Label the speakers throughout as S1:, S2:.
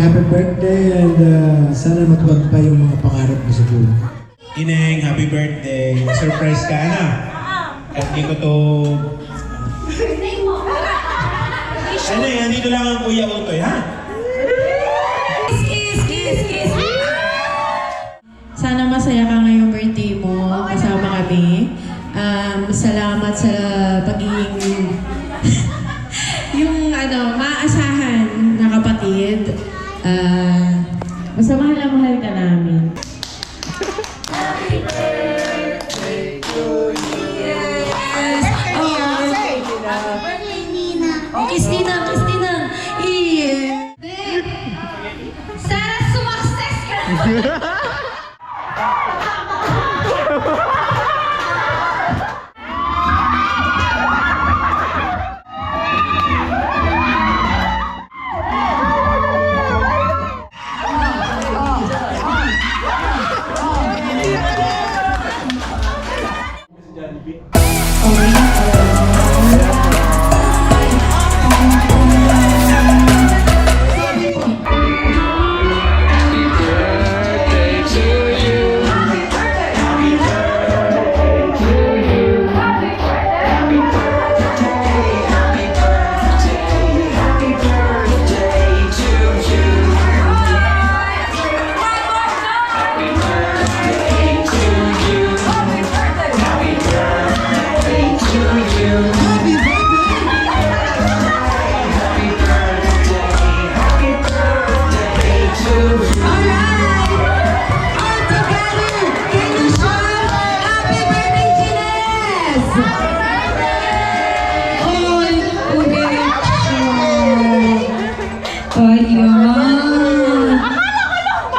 S1: happy birthday and sana matuwag pa yung mga pangarap mo sa buhay.
S2: Ineng, happy birthday. Surprise ka na. Kasi ko to... Ano yan, dito lang ang Kuya Utoy, ha?
S3: Kiss! Sana masaya ka ngayong birthday mo. Kasama kami. Salamat sa pagiging... yung maasahan na kapatid. Basta mahal na mahal ka namin. Happy birthday to you. Yes! Happy birthday, Nina. Christina!
S4: Sana sumakses ka!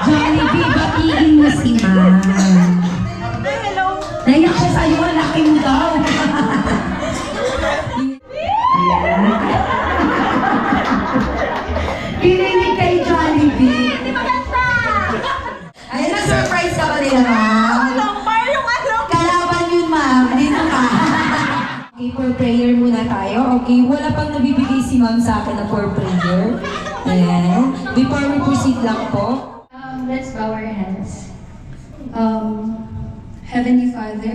S4: Jollibee, batiin mo si Ma'am. Naiyak siya sa'yo, laki mo daw. Pininig kay Jollibee. Ayun na, surprise ka ba nila, Ma'am? Kalaban yun, Ma'am. Dito ka. Okay, for prayer muna tayo. Okay, wala pang nabibigay si Ma'am sa akin na for prayer. Ayan. Before we proceed lang po.
S5: Let's bow our hands. Heavenly Father,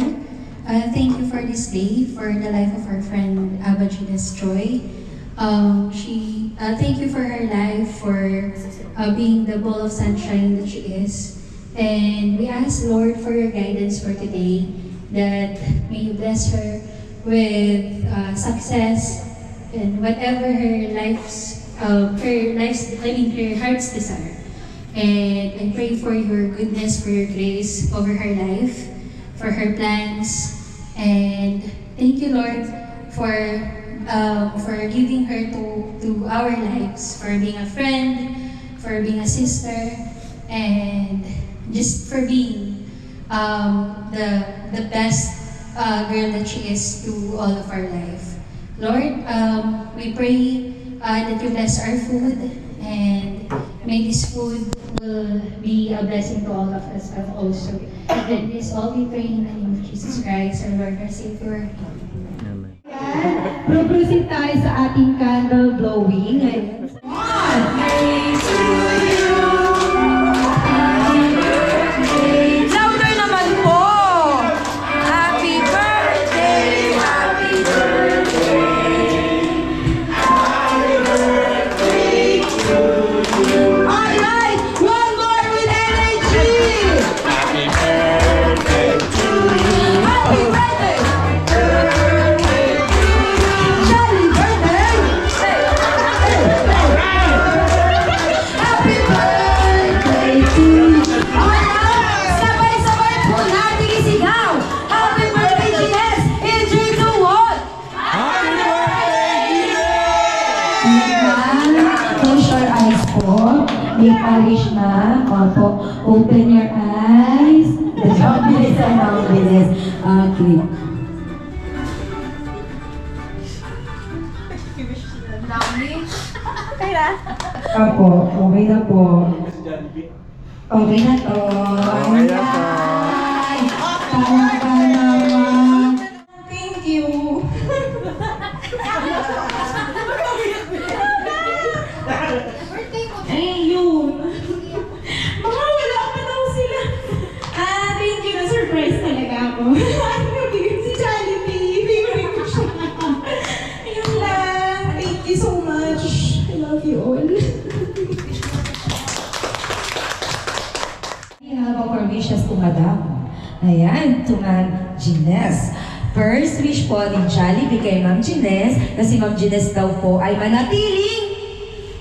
S5: thank you for this day, for the life of our friend Abba Gina's Joy. Thank you for her life, for being the ball of sunshine that she is. And we ask, Lord, for your guidance for today, that may you bless her with success and whatever her heart's desire. And I pray for your goodness, for your grace over her life, for her plans. And thank you, Lord, for giving her to our lives, for being a friend, for being a sister, and just for being the best girl that she is to all of our life. Lord, we pray that you bless our food, and may this food will be a blessing to all of us also. And this all we pray in the name of Jesus Christ, our Lord, our Savior.
S4: Proceed tayo sa ating candle blowing. One, three, louder naman po! Happy birthday! Happy birthday! Happy birthday to you! Alright! One more with energy!
S2: Happy birthday to you.
S4: Happy birthday! Jolly birthday! Happy birthday to you! Alright! Sabay-sabay po natin isigaw! Happy birthday, Gines! In 3, 2, 1!
S2: Happy birthday,
S4: Close your eyes po. Make a wish na. Opo. Open your eyes. Ang bilis ang bilis. Okay. Opo. Okay na po. Okay na to.
S2: Okay na to.
S4: Ay, tama ka naman.
S3: Thank you.
S4: Eh, yun.
S3: much. I love you all.
S4: We have our wishes to Madam. Ayan, to Ma'am Gines. First wish po ni Jollibee kay Ma'am Gines na si Ma'am Gines daw po ay manatiling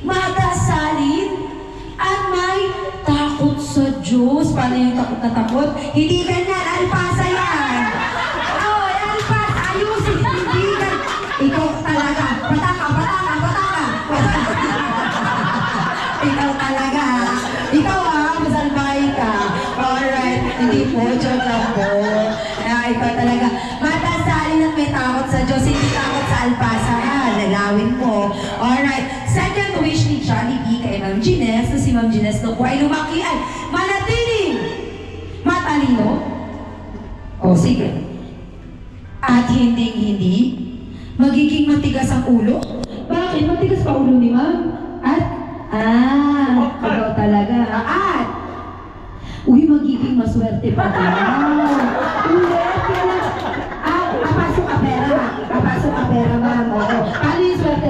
S4: matasalin at may takot sa Diyos. Paano yung takot na takot? Hindi ganyan, alpasa yan! Oh, alpasa, ayusin, hindi ganyan. Ikaw talaga, pataka. Ikaw talaga. Ikaw masalbay ka. Alright, hindi po, joke lang po. Ikaw talaga. Matasalin at may takot sa Diyos, hindi takot sa alpasa. Lalawin mo. Alright, second wish ni Jollibee kay Ma'am Gines na si Ma'am Gines na po ay lumaki ay manatiling matalino. O sige. At hindi magiging matigas ang ulo. Bakit? Matigas pa ulo ni Ma'am? At ikaw talaga. At magiging maswerte pa daw. Papasok ka pera, Ma'am. Paano yung swerte?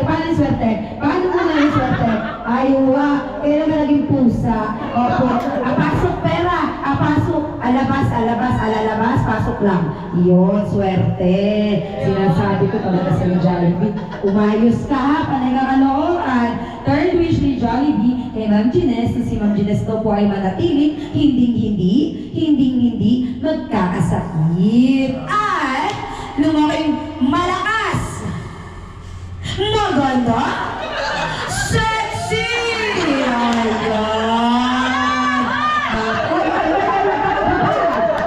S4: Paano mo na yung swerte? Kailan ka naging pusa? Opo. Pasok pera. Pasok. Alalabas. Pasok lang. Yun, swerte. Sinasabi ko talaga sa Jollibee. Umayos ka ha, panay ka kalooran. Third wish ni Jollibee kay Ma'am Gines na si Ma'am Gines daw po ay manatiling hindi magkakasakit. At lumaking malakas, maganda, sexy! Ayan!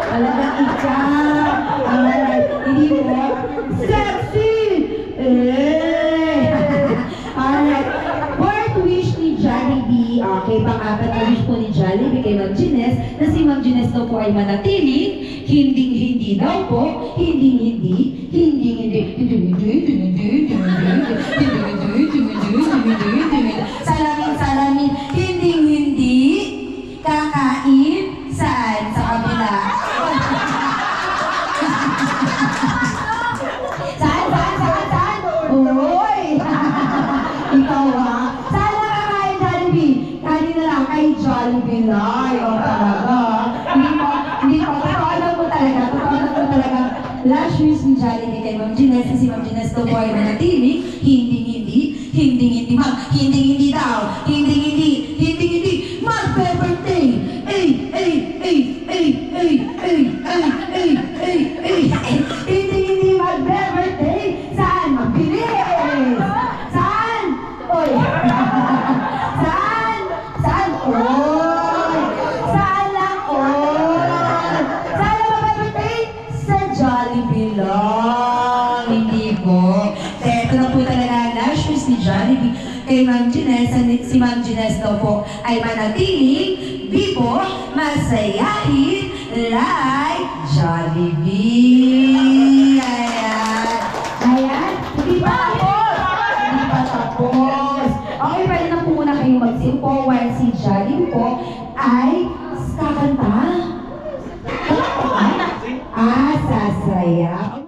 S4: Talagang ikaw! Alright, hindi mo, sexy! Alright, fourth wish ni Jollibee, okay, pang-apat na wish po ni Jollibee kay Ma'am Gines na si Ma'am Gines daw po ay manatiling hindi daw po, salamin, hindi kakain saan sa kabila. Saan? Uy! Ikaw saan na kakain, Jollibee? Kanina lang kay Jollibee lang. Talaga. Hindi ko, totoo ko talaga. Last wish ni Jollibee kay Ma'am Gines na si Ma'am Gines daw po ay manatiling hindi magbe-birthday. Hindi magbe-birthday. Saan? Mabilis! Saan? Oy! Saan? Oy! Saan lang? Oy! Saan lang magbe-birthday? Sa Jollibee lang. Hindi po. Ito na po talaga ang last wish ni Jollibee kay Ma'am Gines. Si Ma'am Gines daw po ay manatiling bibo, masayahin, like Jollibee. Ayan. Hindi pa tapos. Okay, pwede na po muna kayong magsimpo while si Jollibee po ay kakanta. Sasaya.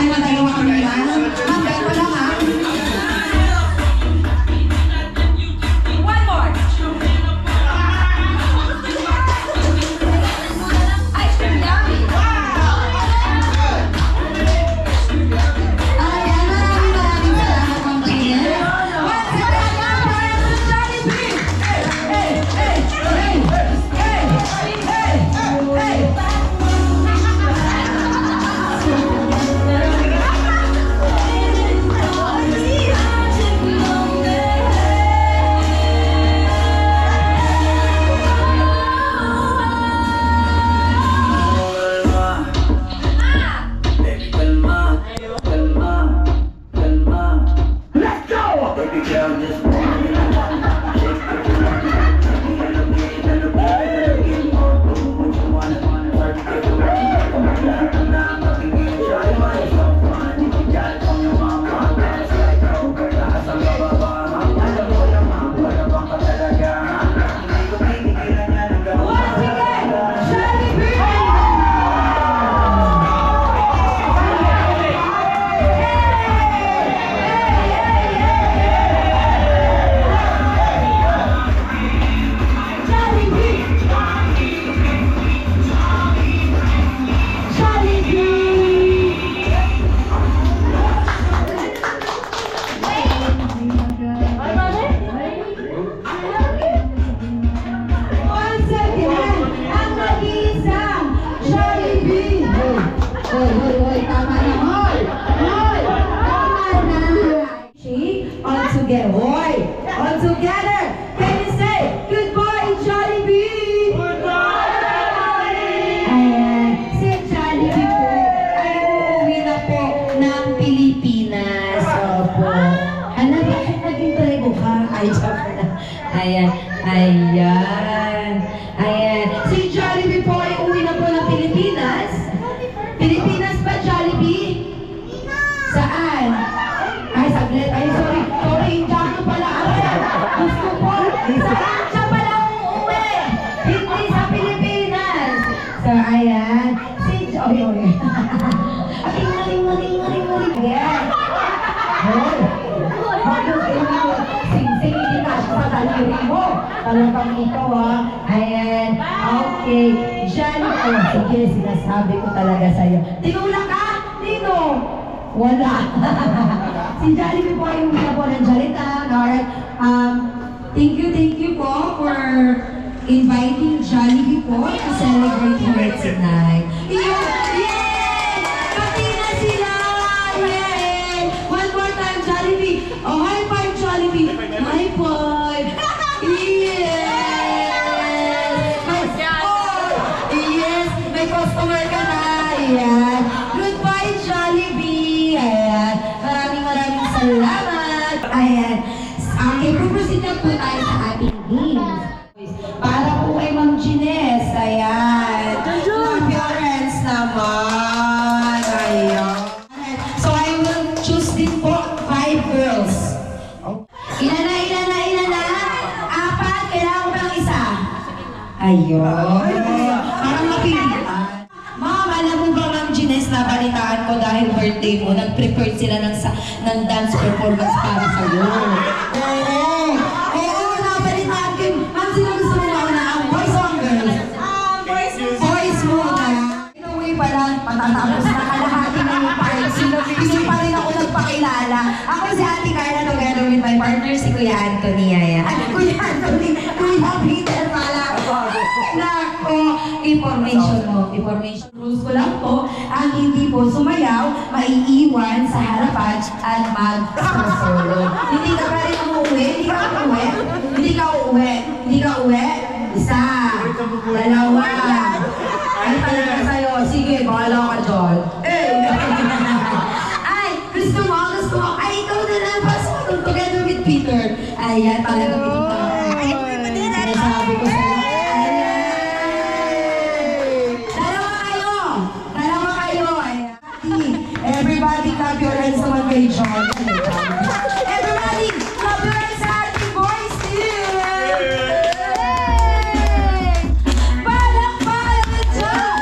S4: Ano, dalawa kami Pilipinas. Opo. Hala, bakit naging tribo ka? Ay, joke na. Ayan. Ayan. Ayan. Si Jollibee po ay uwi na po ng Pilipinas. Pilipinas ba, Jollibee? Saan? Ay, saglit. Ay, sorry. Sorry, Indiano pala ako. Gusto po. Saan siya pala uuwi? Hindi sa Pilipinas. So, ayan. Si Jollibee. Ating. Ayan. Hoy. Bakit kayo sing-sing hindi ka sa daliri mo? Talagang ikaw Ayan. Okay. Jollibee. Oh, sige, sinasabi ko talaga sa'yo. Tinulak ka? Dino? Wala. Si Jollibee po ay umina po ng Jalitan. Alright. Thank you po for inviting Jollibee po to celebrate here tonight. Yay! Pati na sila! Yay! One more time, Jollibee. Oh, high five, Jollibee. High five. Yes! Yes! May customer ka na. Ayan. Goodbye, Jollibee. Ayan. Maraming salamat. Ayan. Okay, puproceed na po tayo sa ating games. Para po kay Ma'am Gines. Ayan. Love your hands naman. Ayan. So I will choose din po 5 girls. Ilan na? 4. Kailangan ko pa ng isa. Ayun. Parang mapilitan. Ma'am, alam mo ba, Ma'am Gines, nabalitaan ko dahil birthday mo, nag-prepare sila ng dance performance para sa'yo. Oo, nabalitaan ko. Ma'am, sino gusto mo mauna? Ang boys o ang girls? Boys muna. Inuwi pala, patatapos na kalahati na yung parts. Hindi pa rin ako nagpakilala. Ako si Ate Carla together with my partner, si Kuya Anthony. Ayan. Kuya Anthony, Kuya Peter pala. Nako, information rules ko lang po, ang hindi po sumayaw, maiiwan sa harapan at mag-solo. Hindi ka pa rin umuwi? Hindi ka uwi? Isa, dalawa. Ay, talaga sa'yo. Sige, bahala ka dyan. Ay, gusto mo? Ay, ikaw na lang. Pasok together with Peter. Ayan, talaga kita. Sinasabi ko sa'yo. Everybody clap your hands naman kay John. Everybody clap your hands sa ating boys team! Palakpakan dyan!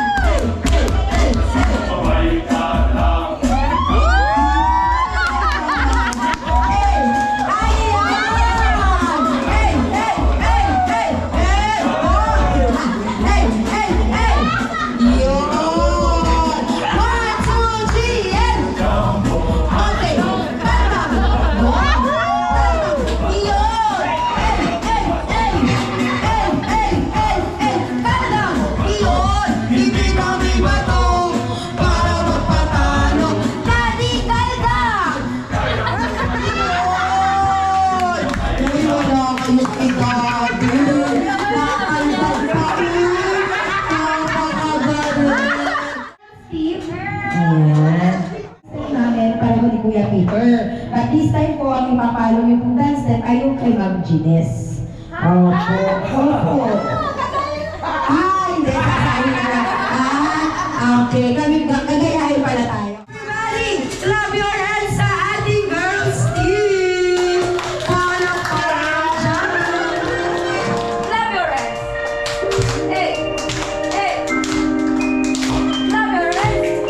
S4: Kuya Peter. But this time po, ang ipapalo niyo pong dance step ay yung kay Ma'am Gines. Opo. Hindi. Sasayin na lang. Okay. Kagayahin pala tayo. Everybody, clap your hands sa ating girls team! Palakpakan dyan! Clap your hands! Hey! Clap your hands!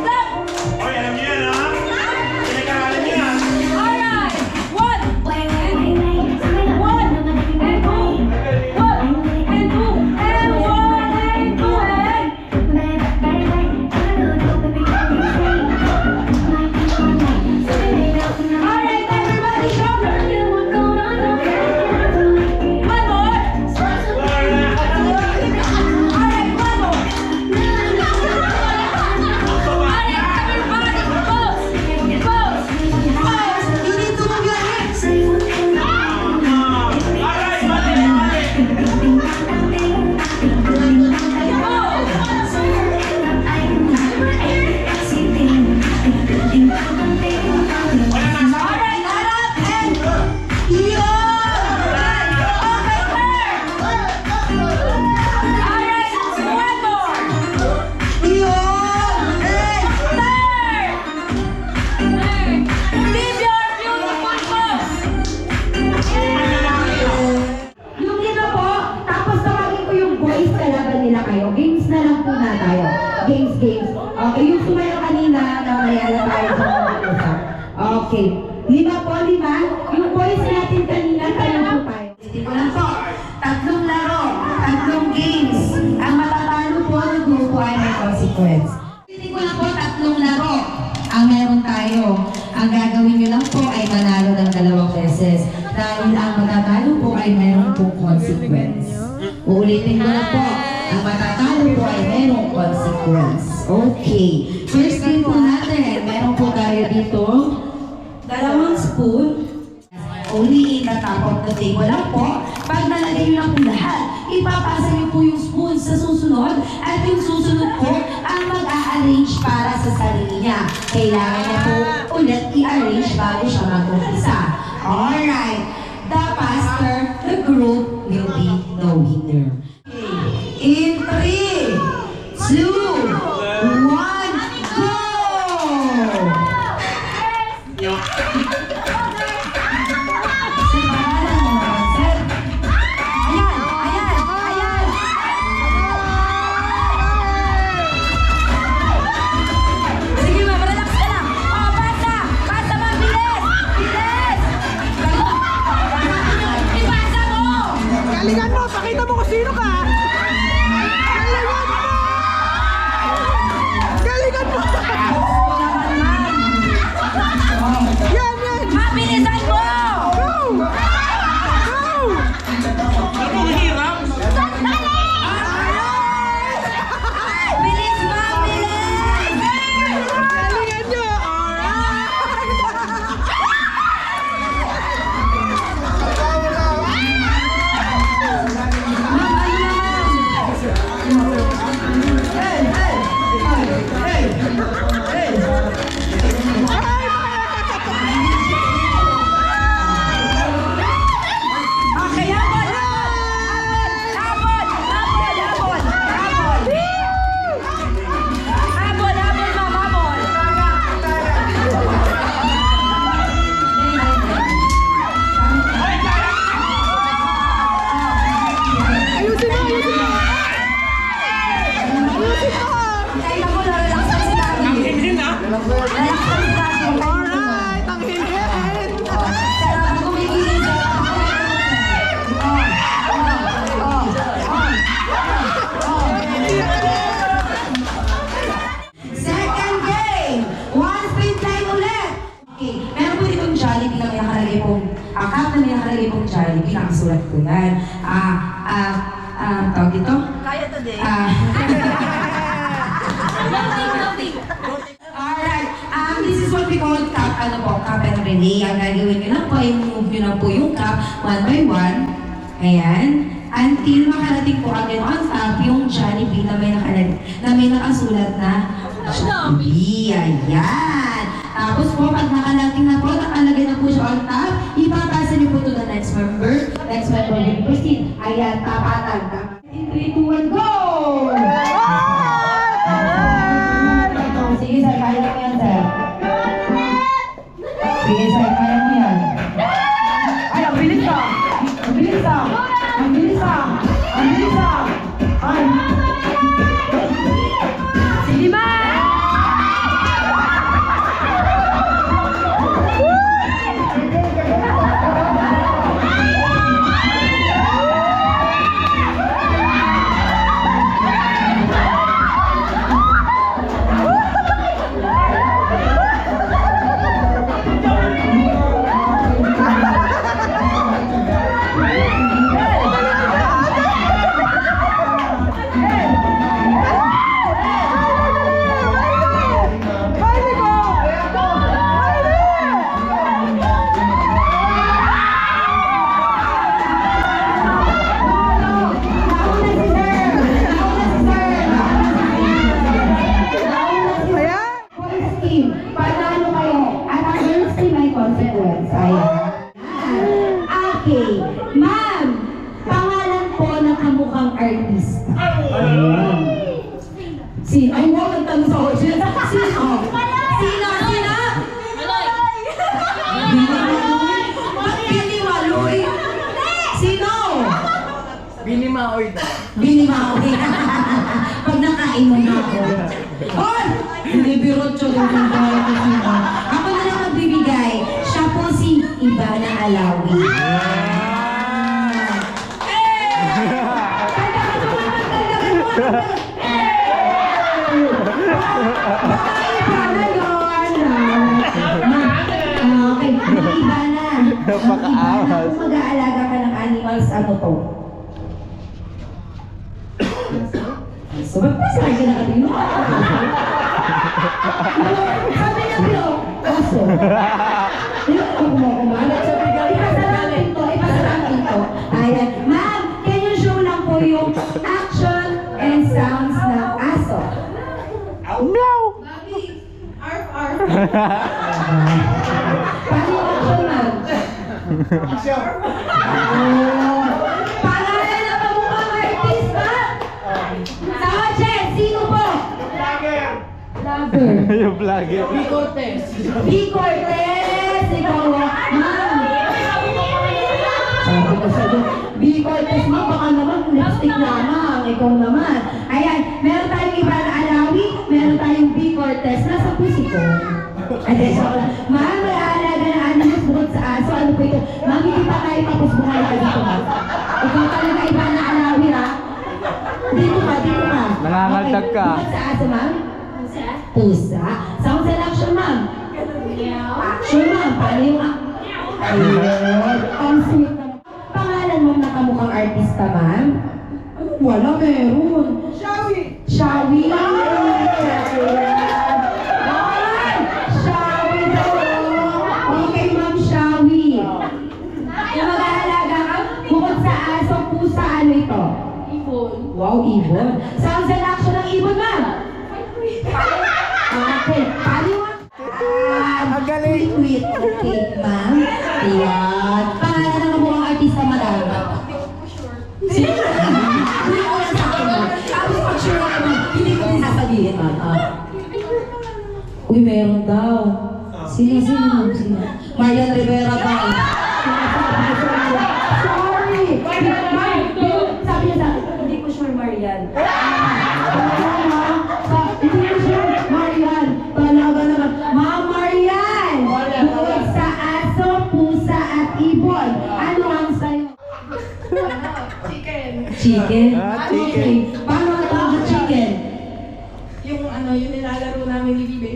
S4: Clap!
S2: Hoy, alam niyo yan, ha? Pinag-aralan niyo yan.
S4: Alright! 1 and 2 1 and 2 and 1 and 2 and mamaya na tayo sa mag-usap. Okay. 5 po, 5. Yung boys natin kanina, tanong po tayo. Hindi ko lang po. 3 laro, 3 games. Ang matatalo po ng grupo ay may consequence. Hindi ko lang po 3 laro ang meron tayo. Ang gagawin nyo lang po ay manalo ng 2 beses. Dahil ang matatalo po ay meron po consequence. Uulitin ko na po. Ang matatalo po ay merong consequence. Okay. First game po natin, meron po tayo dito 2 spoon. Only in the top of the table lang po. Pag nalagay nyo na po lahat, ipapasa nyo po yung spoon sa susunod at yung susunod po ang mag-a-arrange para sa sarili niya. Kailangan niya po ulit i-arrange bago siya mag-umpisa. Alright. The faster the group will be the winner. In 3, 2, 1, go! Sige, ma'am, relax ka lang. Oh, pasa! Pasa, ma'am, bilis! Bilis! Ipasa mo!
S6: Galingan mo, pakita mo kung sino ka. Galingan mo! Galingan mo! Yan, yan!
S4: Mabilisan mo!
S6: Go! Go!
S4: Bilis, ma'am, bilis!
S6: Galingan nyo!
S4: Okay, habol! Habol! Habol! Habol! Habol! Habol! Habol, ma'am, habol!
S6: Ayusin mo! Ayusin mo! Ayusin mo!
S4: Teka mo, relax lang si Daddy. Relax lang si Daddy.
S6: Alright! Ang hinhin!
S4: Sarap kumikilin siya. Second game! 1 spin time ulit! Okay, meron po ditong Jollibee na may nakalagay pong cup na may nakalagay pong Jollibee, nakasulat po yan. Tawag dito?
S3: Kaya today.
S4: Alright, this is what we call cup, cup and relay. Ang gagawin nyo lang po, i-move nyo lang po yung cup one by one. Ayan. Until makarating po agad on top yung Jollibee na may nakasulat na Jollibee. Ayan. Tapos po, pag nakalagay na po siya on top, ipapasa nyo po to the next member. Next member will proceed. Ayan, tapatan ka. In 3, 2, 1, go! Sige, sir, kaya mo yan, sir. Sige, sir, kaya mo yan. Ay, ang bilis ka! Ang bilis ka! Ang bilis ka! Ang bilis ka! Ay! Sige, ma! Okay. Ma'am, pangalan po ng kamukhang artista. Sino? Ay, wow, nagtanong sa audience. Sino? Sino? Sino? Bini Maloy. Sino?
S6: Bini Maoy.
S4: Bini Maoy. Pag nakain mo na ako. Hoy! Binibirot siya doon. Napaka-amas. Kung mag-aalaga ka ng animals, ano to? So, ba't masakay ka na kanino? Sabi niya, Bilo, aso. Ipasarap dito. Ayan. Ma'am, can you show lang po yung action and sounds ng aso?
S6: Meow!
S4: Paano yung action, ma'am? Pangalan na pamukhang artista? Sa audience, sino po? Vlogger.
S6: Yung vlogger.
S4: B. Cortez, ikaw, ma'am. Sabi ko sa'yo, B. Cortez, ma'am, baka naman lipstick lamang, ikaw naman. Ayan, meron tayong iba na Alawi, meron tayong B. Cortez, nasa pusi ko. Ayan, so, ma'am, may aalaga na animals bukod sa aso, ano po ito? Ma'am, hindi pa tayo tapos buhay ka dito, ma'am. Ikaw talaga iba na Alawi, ha? Dito ka.
S6: Nangangaltag ka.
S4: Bukod sa aso, ma'am? Pusa. Sounds and action, ma'am. Action, ma'am. Paano yung... Ayun. Ang sweet naman. Pangalan mo nakamukhang artista, ma'am? Wala, meron. Shawi. Shawi daw. Okay, ma'am, Shawi. Yung mag-aalaga ka, bukod sa aso, pusa, ano ito? Ibon. Wow, ibon. Sounds and action ng ibon, ma'am. Okay, paano yung...
S6: Ang galing.
S4: Wait, okay, ma'am. Ayan. Pangalan ng mga artista, madam. Sino? Hindi ko lang sa akin, ma'am. Tapos pag sure ako, ma'am, hindi ko rin sasabihin, ma'am. Uy, meron daw. Sino, ma'am? Sino? Marian Rivera ba? Sorry! Ma'am, sabi niya sa akin, hindi ko sure, Marian. Hindi ko sure, Marian. Talaga naman. Ma'am Marian! Bukod sa aso, pusa at ibon. Ano ang sayo?
S3: Chicken.
S4: Chicken?
S6: Ah, chicken.
S4: Okay. Paano ka tawag sa chicken?
S3: Yung yung nilalaro namin ni Bibi.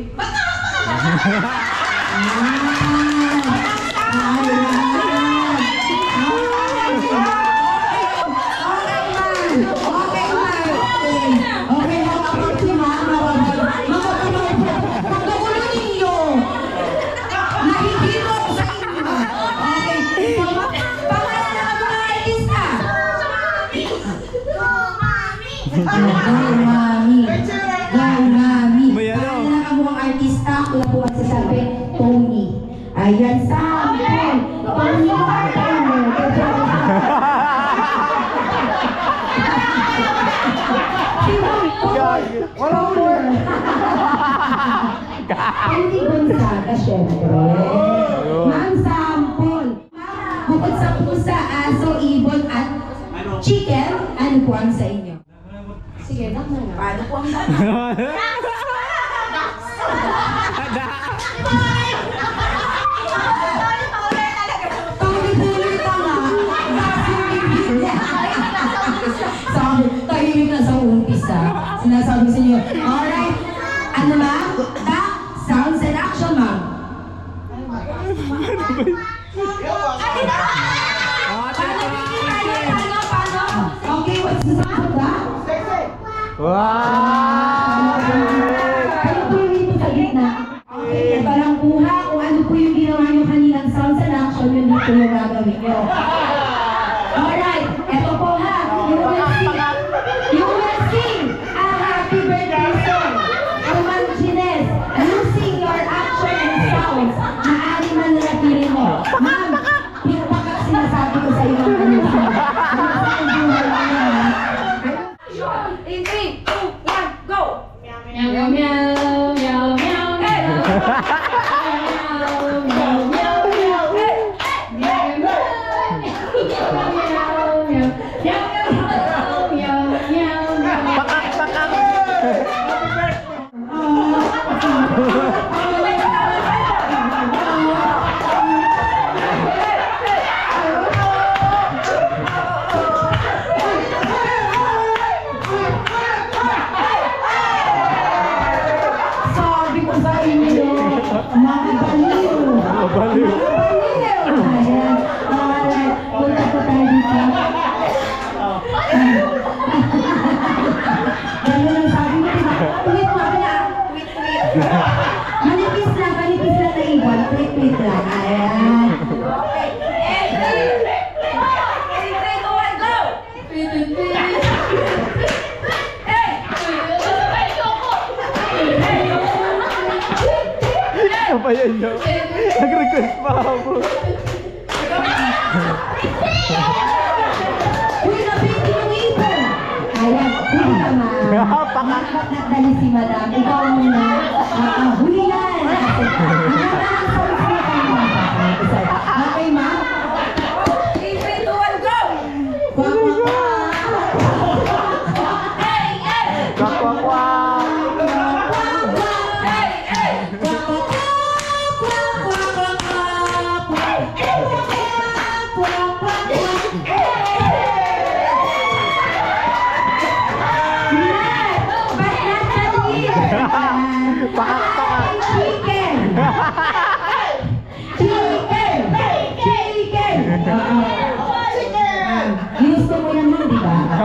S6: May ano?
S4: Pangalan ng kamukhang artista, wala po magsasabi, Tony. Ayan, sample. Tony Martin.
S6: Walang more.
S4: Tony Gonzaga, syempre. Ma'am, sample. Bukod sa pusa, aso, ibon, at chicken, ano po ang sa inyo? Sige, dak na nga. Paano po ang dak? Tuloy-tuloy ka nga. Sabi, tahimik na sa umpisa. Sinasabi sa inyo, alright, ano ma'am? Dak, sounds and action, ma'am. Paano? Okay, what's the sound of that?
S6: Wow!
S4: Kayo po yung dito sa gitna. Okay, ito lang kuha kung ano po yung ginawa nyo kaninang sounds and action, yun dito yung gagawin nyo. Alright, ito po ha. You will sing a happy birthday song. Ma'am Gines, you sing your action and sounds na animal na napirin mo. Ma'am, yung baka sinasabi ko sa iyo ng kanina. Ano sa buhay mo yan? In 3, 2, 1. one click lang. Ayan.
S6: Kapayan niyo. Nag-request pa ako.
S4: Uy, nabiti yung ipon. Ayan, huli ka, ma'am. Dapat nagdali si madam. Ikaw muna. Huli yan. Okay, ma'am? 3, 2, 1, go!
S6: Kwak, kwak, kwak. Pakak, pakak.
S4: Chicken! Chicken! Chicken! Ginusto mo yan nun, di ba?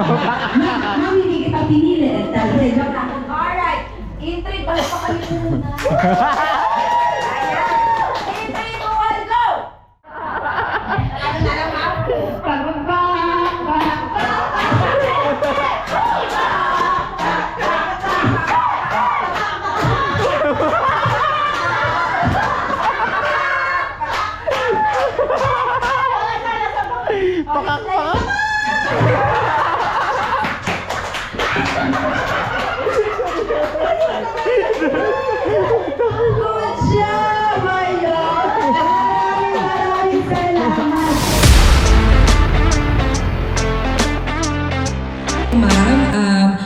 S4: Ma'am, hindi kita pinili. Alright. Intri, palapa kayo muna. In 3, 2, 1, go!
S6: Pakak, pakak.
S4: Good job, Mayo! Maraming salamat!
S7: Ma'am,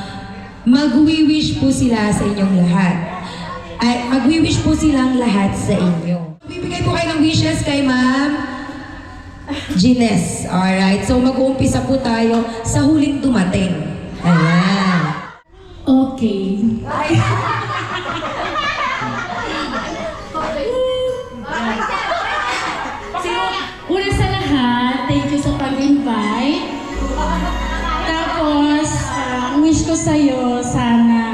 S7: mag-wish po sila sa inyong lahat. Ay, mag-wish po silang lahat sa inyo. Bibigay po kayo ng wishes kay Ma'am Gines. Alright, so mag-uumpisa po tayo sa huling dumating. Ayan.
S5: Okay. Una sa lahat, thank you sa pag-invite. Tapos, ang wish ko sa'yo, sana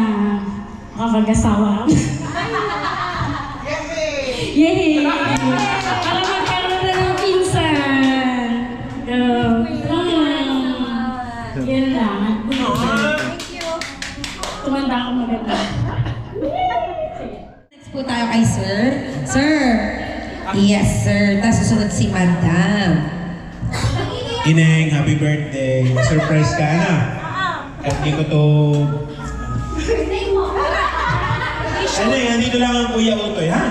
S5: makapag-asawa. Yay! Para magkaroon na ng pinsan. Yan lang. Tumanda ako maganda.
S7: Next po tayo kay Sir. Sir! Yes, sir. Tapos susunod si Madam.
S2: Ineng, happy birthday. Surprise ka na. Hindi ko to... Ineng, andito lang ang Kuya Utoy, ha?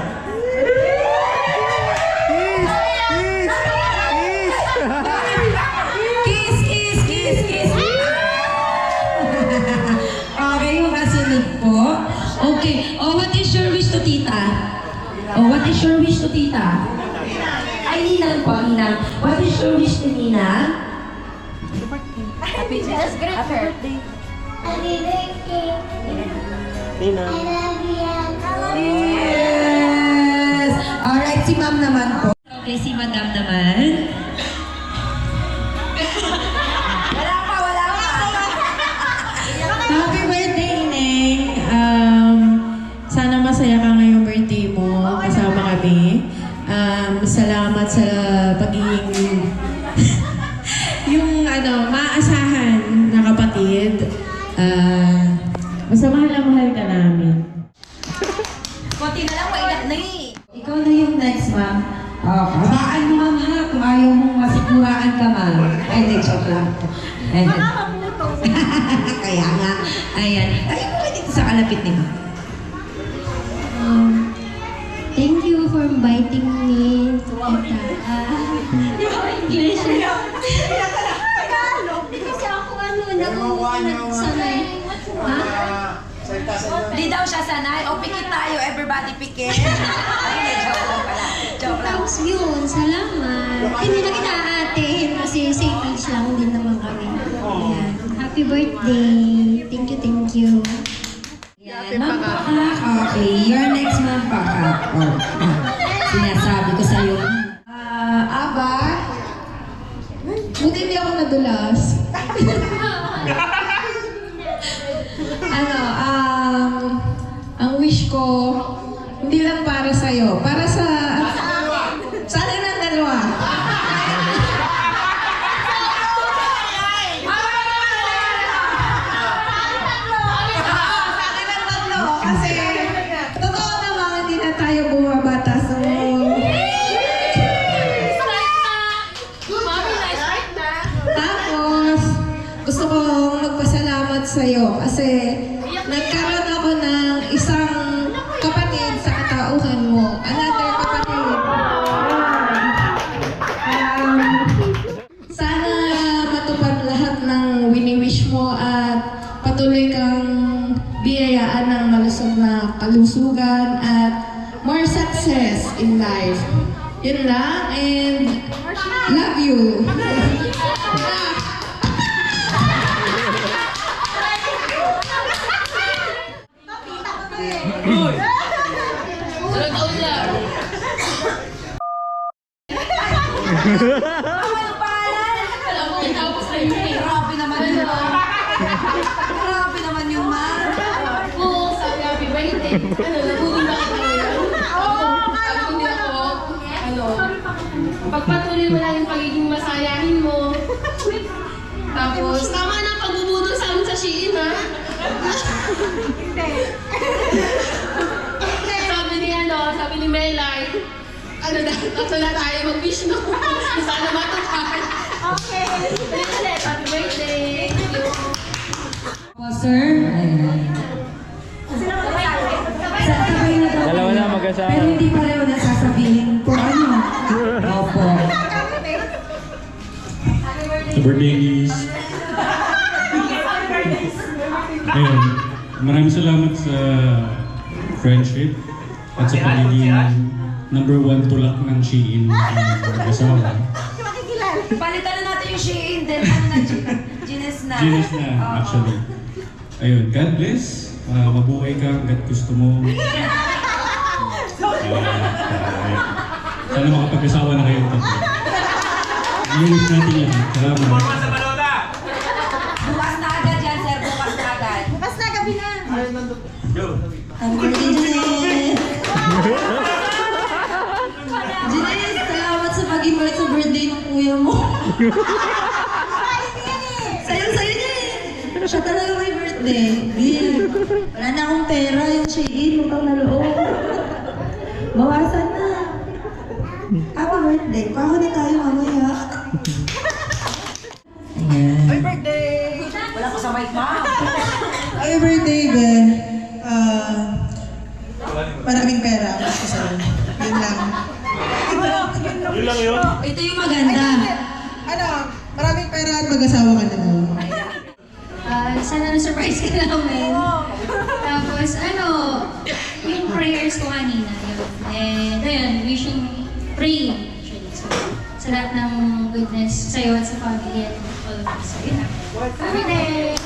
S7: Kiss, kiss, kiss, kiss. Okay, yung kasunod po. Okay. Oh, what is your wish to tita? Oh, what is your wish to tita? Ay, Ninang po, Ninang. What is your wish to Ninang?
S6: Nina.
S7: Yes! Alright, si Ma'am naman po. Okay, si Madam naman.
S8: Happy birthday, Ineng! Sana masaya ka ngayong birthday mo kasama kami. Salamat sa pagiging yung maasahan na kapatid. Basta mahal na mahal ka namin.
S7: Ikaw na yung next, Ma'am. Oh, habaan mo, Ma'am, ha? Kung ayaw mong masiguraan ka, Ma'am. Ay, hindi, joke lang. Kaya nga. Ayan. Ay, mo dito sa kalapit ni Ma'am.
S5: Thank you for inviting me to English. Kasi ako nag-sanay. Ha?
S4: Di daw siya sanay. O, pikit tayo. Everybody pikit. Ay, joke lang pala. Joke lang.
S5: Tapos yun, salamat. Hindi na kita aatin kasi same age lang din naman kami. Ayan. Happy birthday. Thank you, thank you.
S7: Yan, Ma'am Pakak. Okay, your next, Ma'am Pakak. Oh, sinasabi ko sa'yo.
S3: Aba, buti hindi ako nadulas. Ang wish ko, hindi lang para sa'yo, para sa
S8: mo. Another kapatid. Sana matupad lahat ng wini-wish mo at patuloy kang biyayaan ng malusog na kalusugan at more success in life. Yun lang, and love you.
S4: Grabe naman yun, ma. Grabe naman yung ma.
S5: Oo, sabi happy birthday. Ano, nabulong ba kita ngayon? Sabi ko hindi ako, pagpatuloy mo lang yung pagiging masayahin mo. Tapos, tama na pagbubudol sa amin sa Shein, ha? Sabi ni Melay, tatlo na tayo mag-wish no? Sana matupad. Okay. Happy birthday. Thank you.
S7: Sir? Sabay na daw.
S6: Dalawa na mag-asawa.
S7: Pero hindi pareho na sasabihin kung ano. Opo.
S9: Happy birthday, Liz. Ayun, maraming salamat sa friendship at sa pagiging number one tulak ng Shein ng asawa.
S4: Palitan na natin yung Shein din. Ano na, Gines na.
S9: Genius na, actually. Ayun, God bless. Mabuhay ka hanggat gusto mo. Sana makapag-asawa na kayo tatlo. I-wish natin yan. Salamat.
S4: Bukas na agad yan, sir. Bukas na agad.
S3: Bukas na, gabi na.
S4: Ang birthday, Gines! Gines, salamat sa pag-invite sa birthday ng kuya mo. Sayang-sayo niya eh. Siya talaga may birthday. Deal. Wala na akong pera. Yung Shein, mukhang naloob. Bawasan na. Happy birthday. Pakunin tayo mamaya. Ayan.
S3: Happy birthday!
S4: Wala ko sa mic, ma.
S8: Happy birthday, Ben. Maraming pera. Gusto sa'yo. Yun lang.
S7: Ito yung maganda.
S8: Ano? Maraming pera at mag-asawa ka na daw.
S5: Sana na-surprise ka namin. Tapos, yung prayers ko kanina, yun. And, ayun, praying, actually. So, sa lahat ng goodness sa'yo at sa family and all of us. So, yun lang. Happy day!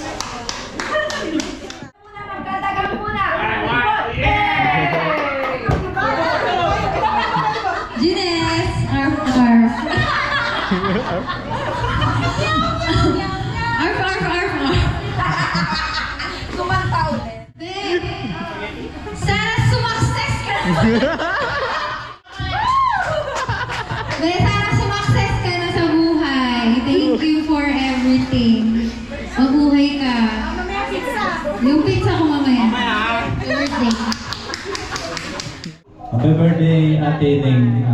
S4: Gines! Arf, arf.
S5: Arf, arf, arf, arf.
S4: Kumanta ulit.
S5: Babe, sana sumakses ka na. Babe, sana sumakses ka na sa buhay. Thank you for everything. Mabuhay ka. Yung pizza ko mamaya. Happy birthday.
S10: Happy birthday, Ate Ning.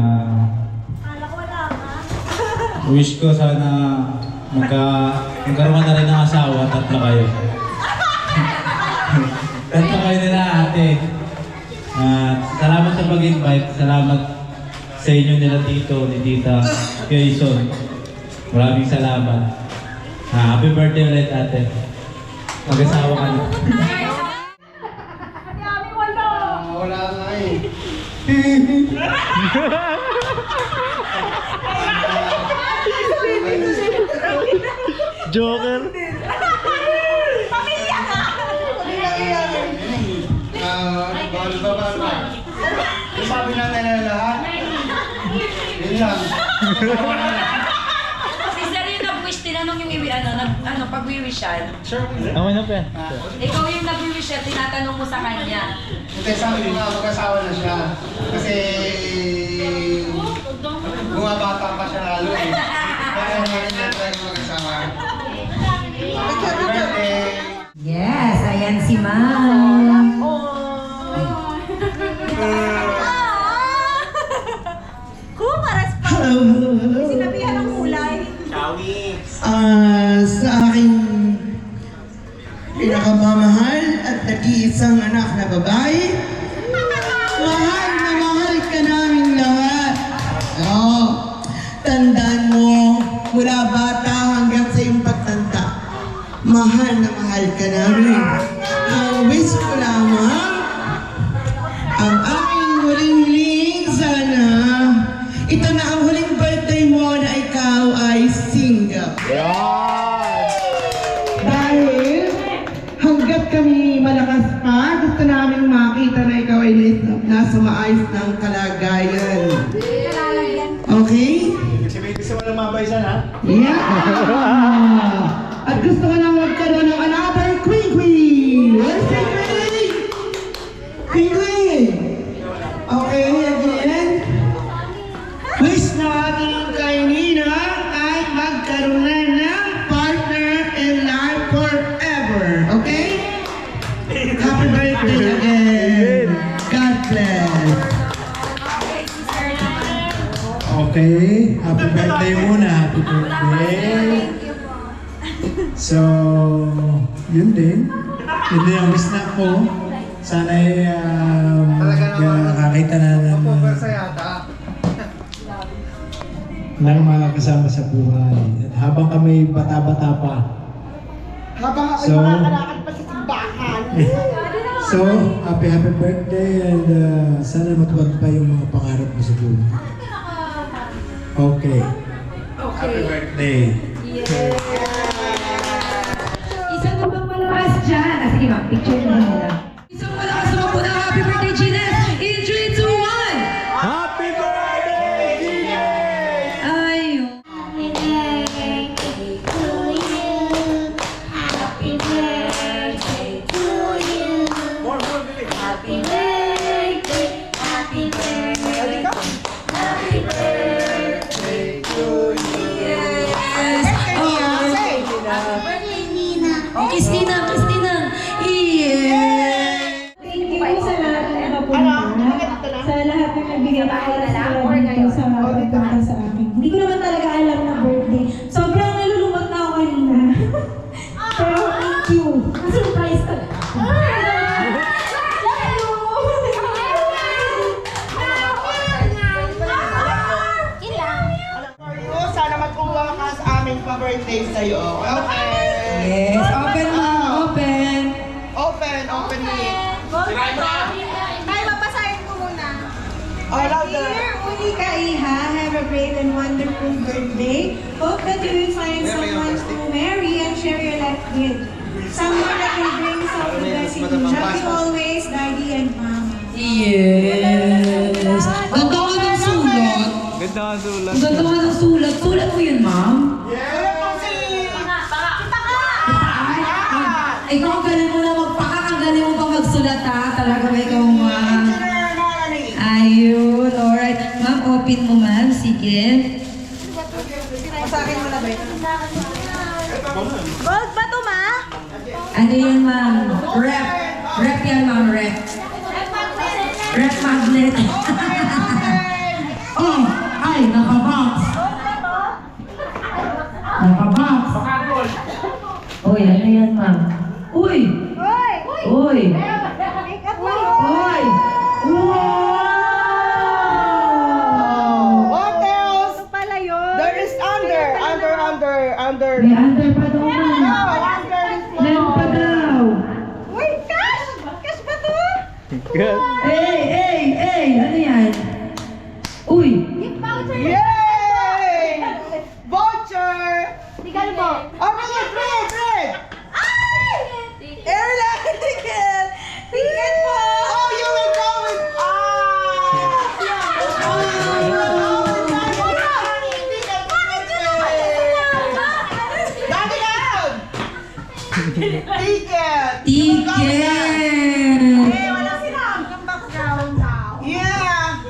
S10: Wish ko sana magkaroon na rin ng asawa, tatlo kayo. Tatlo kayo nila, ate. Salamat sa pag-invite. Salamat sa inyo nila tito, ni Tita Quezon. Maraming salamat. Happy birthday ulit, ate. Mag-asawa ka na.
S1: Wala nga eh.
S6: Joker.
S1: Bawal ba? Yung sabi na nila lahat. Yun lang.
S4: Si sir yung nag-wish, tinanong yung pag-wishan.
S1: Sure.
S6: Ako na pa.
S4: Ikaw yung nag-wish siya, tinatanong mo sa kanya.
S1: Hindi, sabi ko nga mag-asawa na siya. Kasi bumabata pa siya lalo eh. Kaya naman niya tayo mag-asawa. Happy birthday!
S7: Yes, ayan si Ma'am.
S3: Sinabihan ng kulay.
S8: Sa aking pinakamamahal at nag-iisang anak na babae, mahal na mahal
S1: ayos ng kalagayan. Okay?
S6: Kasi may gusto mo lumabay siya, ha?
S1: Yeah! At gusto ko nang magkaroon ng another queen. Where's the queen? Okay, again. Wish natin kay Nina ay magkaroon na ng partner in life forever. Okay? Happy birthday again. God bless.
S2: Okay, happy birthday muna. Happy birthday. So, yun din. Yun din ang wish na ko. Sana'y nakakita na ng mga kasama sa buhay. At habang kami bata-bata pa.
S1: Habang ako'y
S2: So,
S1: makakalakad pa sa simbahan.
S2: So, happy birthday and sana matupad pa yung mga pangarap mo sa buhay. Okay. Happy birthday.
S7: Isa na bang malakas dyan? Sige ma'am, picture na nila. Isang malakas naman po ng happy birthday, Gines! In 3, 2, 1!
S6: Happy birthday, Gines!
S7: Ayun. Oh, Christina! Yeah!
S3: Thank you sa lahat ng napunta. Sa lahat ng nagbigay ng oras nila dito sa pagpunta sa akin. Hindi ko naman talaga alam na birthday. Sobrang nalulungkot na ako kanina. Pero thank you. Surprise talaga.
S1: Sana magkuha ka sa aming pa-birthday sa'yo. Okay.
S7: Yes, open ma'am, open.
S1: Open it.
S3: Ay, mapasahin ko muna.
S1: Oh, louder.
S3: Dear Unika Iha, have a great and wonderful birthday. Hope that you will find someone to marry and share your life with. Someone that can bring some blessing to you. Love you always, Daddy and Mama.
S7: Yes. Ganda nga ng sulat.
S6: Ganda ang sulat.
S7: Ganda nga ng sulat. Sulat mo yun, ma'am? Ay, ikaw ang galing mo na magpaka. Ang galing mo pa magsulat, ha? Talaga ba ikaw, ma'am? Ayun, alright. Ma'am, open mo, ma'am. Sige.
S3: Masakin mo na ba ito? Gold ba ito, Ma?
S7: Ano yan, ma'am? Rep. Rep yan, ma'am. Rep. Rep magnet. Oh, ay, nakabox. Nakabox. Uy, ano yan, ma'am? Uy! Uy! Uy! Wow!
S1: What else?
S3: Ito pala yun.
S1: There is under.
S7: May under pa daw, ma'am.
S1: Under is
S7: Meron pa daw.
S3: Uy, cash! Cash ba ito?
S7: Hey! Ano yan? Uy!
S1: Yay! Voucher!
S3: Tigal mo.
S1: Oh, red!
S3: Airline ticket! Ticket po!
S1: Oh, you will go with Ticket!
S7: Ticket!
S3: Wala sila. Ang background daw.
S1: Yeah!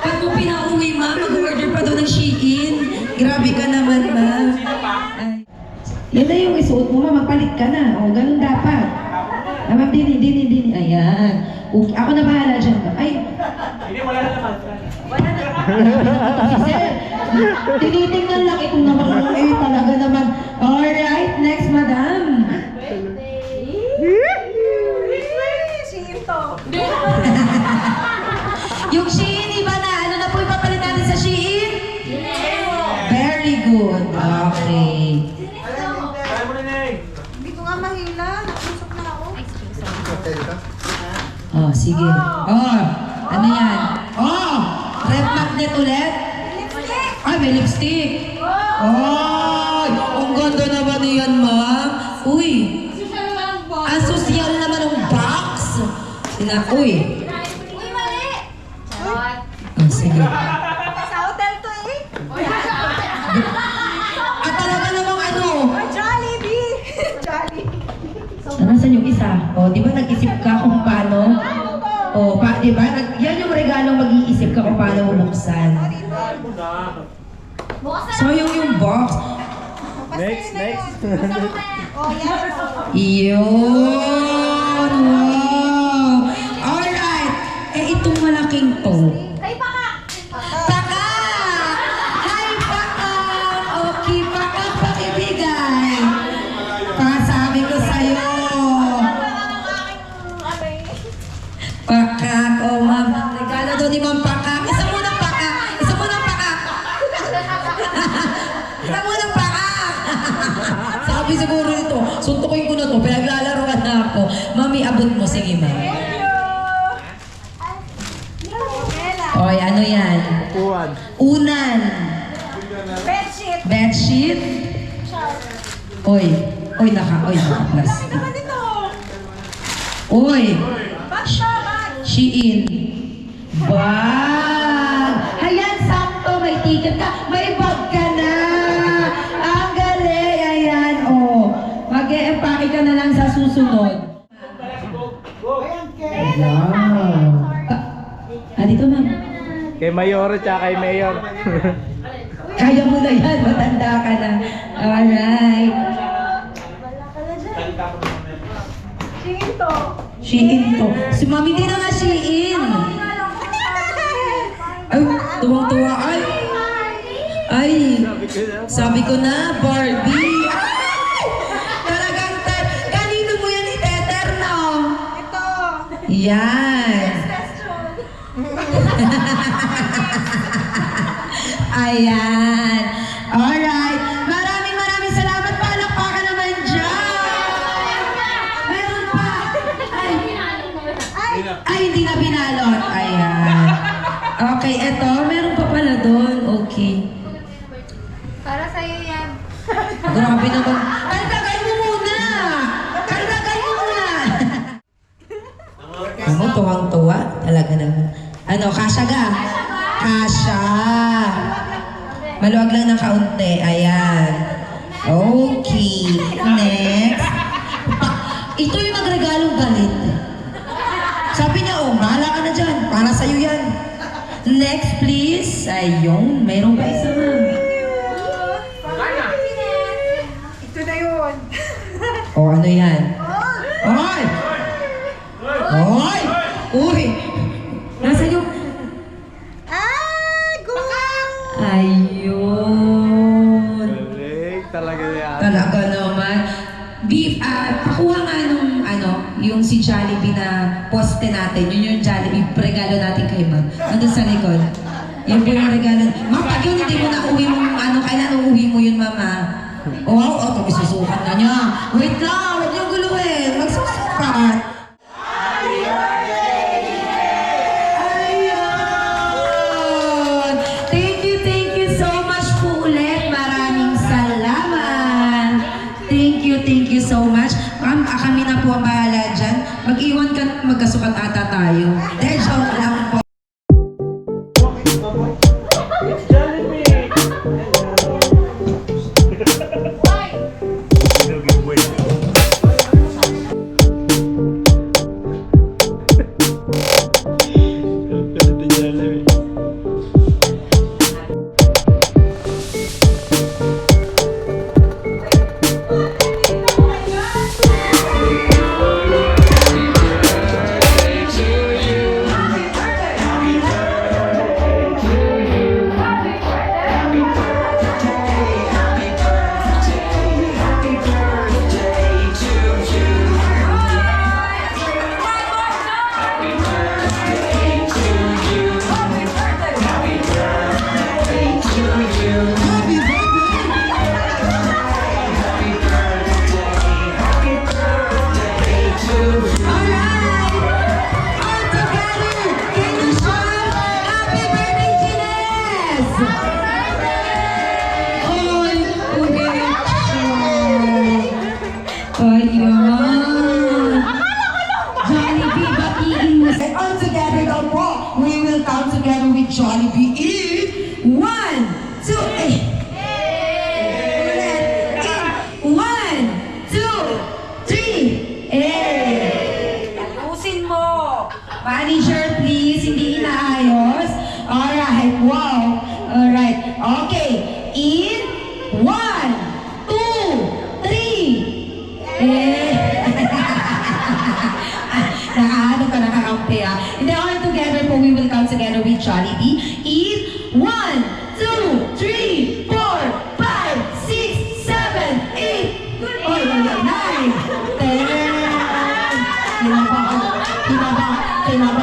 S7: Pag mo pinauwi, ma'am, mag-order pa daw ng Shein. Grabe ka naman, ma'am. Ay. Yan na yung isuot mo, ma'am. Magpalit ka na. O, ganun dapat. Ah, ma'am, dini. Ayan. Okay, ako na bahala dyan, ma'am. Ay.
S6: Hindi, wala na naman.
S7: Si Sir, tinitingnan lang ito naman. Eh, talaga naman. Alright, next, madam. Yung Shein, iba na. Ano na po ipapalit natin sa Shein? Very good. Okay.
S6: Kaya mo na eh.
S3: Hindi ko nga mahila. Nakusok na ako.
S7: Oh, sige. Oh, ano yan? Oh, red magnet ulit? Ay, may lipstick. Oh, ang ganda naman yan, ma'am. Uy, ang sosyal naman ng bag. na. Uy!
S4: Uy, mali! Charot.
S7: Oh, sige.
S3: Sa hotel to eh.
S7: At talaga namang ano?
S3: Jollibee! Jollibee.
S7: Nasaan yung isa? O, di ba nag-isip ka kung paano? O, di ba? Yan yung regalong mag-iisip ka kung paano bubuksan. So, yung box.
S6: Next.
S3: Oh, yan.
S7: Yun! Wow! Alright! Eh, itong malaking to.
S3: Kay Paka!
S7: Paka! Hi, Paka! Okay, Paka, pakibigay. Pasabi ko sa'yo. Paka, oh ma'am. Regalo doon ni Ma'am Paka. Isa mo ng Paka! Isa mo ng Paka! Isa mo ng Paka! Sabi siguro nito, suntukin ko na to, pinaglalaroan na ako. Mami, abot mo. Sige, ma'am. Oy, ano yan?
S6: Uwan.
S7: Unan.
S3: Bedsheet!
S7: Bedsheet. Oy, naka-plastic.
S3: Naman ito!
S7: Oy,
S3: Bag!
S7: Shein. Bag. Ayan, sakto. May ticket ka. May bag ka na. Ang galing. Ayan, oh. Mag-e-empake ka na lang sa susunod. Wow. Dito, ma'am.
S6: Kay Mayor at kay Mayor.
S7: Kaya mo na yan. Matanda ka na. Alright. Shein to. Si Mami din na nga Shein. Ay, tuwang-tuwa. Ay, sabi ko na, Barbie. Ay! Talagang, kanino mo yan iteter, no?
S3: Ito!
S7: Yan. Ayan. Alright. Maraming salamat. Palakpakan naman dyan. Meron pa. Ay, hindi na binalot. Ayan. Okay, eto. Meron pa pala doon. Okay.
S3: Para sa'yo yan.
S7: Grabe naman. Karagay mo muna. Karagay mo muna. Ano, tuwang-tuwa. Talaga naman. Ano, kasya ga? Kasya. Maluwag lang ng kaunti. Ayan. Okay. Next. Ito yung nagregalong galit. Sabi niya, oh, bahala ka na dyan. Para sa'yo yan. Next, please. Ayun. Mayroon pa isa, ma'am.
S3: Ito na yun.
S7: O, ano yan? Oy! Oy! Uy! Nasa yung...
S3: Ah! Gumawa!
S7: Ayun.
S6: Galing talaga yan.
S7: Talaga naman. Beef, pakuha nga nung yung si Jollibee na poste natin. Yun yung Jollibee, regalo natin kay ma'am. Nandun sa likod. Yun po yung regalo. Ma'am, pag yun hindi mo na uwi mo, kailan uuwi mo yun, mama? Oh, ito, isusukat na niya. Wait lang, huwag niyong guluhin. Magsusukat. Ayun! Thank you so much po ulit. Maraming salamat. Thank you so much. Ma'am, kami na po ang bahala dyan. Mag-iwan ka, magkasukat ata tayo. Dahil joke lang po. Manager, please, hindi inaayos. Alright, wow. Alright, okay. In 1, 2, 3. Nakaano ka, nakakampi ah. And then all together po, we will count together with Jollibee. In 1, 2, 3, 4, 5, 6, 7, 8, 9, 10. Kinaba